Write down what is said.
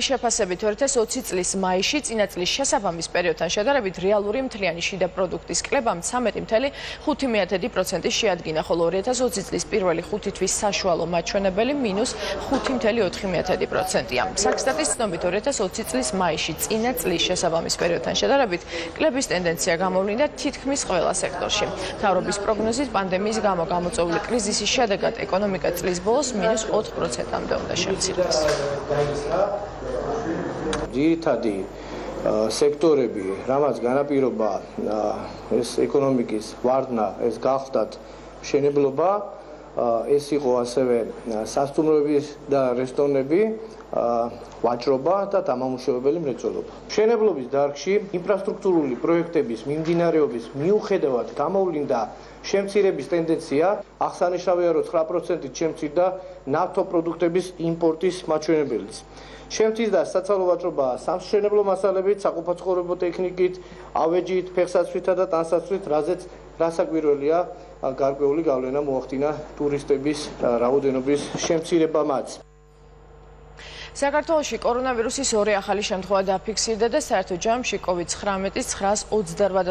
შეფასებით 2020 წლის მაისში წინა წლის შესაბამის პერიოდთან შედარებით რეალური მთლიანი შიდა პროდუქტის კლებამ 13.5% შეადგინა, ხოლო 2020 წლის პირველი 5 თვის საშუალო მაჩვენებელი -5.4%-ია. საქსტატის ცნობით 2020 წლის მაისში წინა წლის შესაბამის პერიოდთან შედარებით კლების ტენდენცია გამოვლინდა თითქმის ყველა სექტორში. მთავრობის პროგნოზით პანდემიის გამო გამოწვეული კრიზისის შედეგად ეკონომიკა წლის ბოლოს -4%-მდე უნდა შემცირდეს. ძირითადი სექტორები, რამაც განაპირობა ეს ეკონომიკის ვარდნა, ეს გახდათ მშენებლობა, ეს იყო ასევე სასტუმროების და რესტორნები, ვაჭრობა და დამამუშავებელი მრეწველობა. მშენებლობის დარგში ინფრასტრუქტურული პროექტების მიმდინარეობის მიუხედავად გამოვლინდა შემცირების ტენდენცია, აღსანიშნავია, რომ 9%-ით შემცირდა ნავთობპროდუქტების იმპორტის მაჩვენებელიც. შემცირდა საცალო ვაჭრობა სამშენებლო მასალებით, საყოფაცხოვრებო ტექნიკით, ავეჯით, ფეხსაცმლითა და ტანსაცმლით, რასაკვირველია, გარკვეული გავლენა მოახდინა ტურისტების რაოდენობის შემცირებამაც. საქართველოში კორონავირუსის 2 ახალი შემთხვევა დაფიქსირდა და საერთო ჯამში COVID-19-ს 928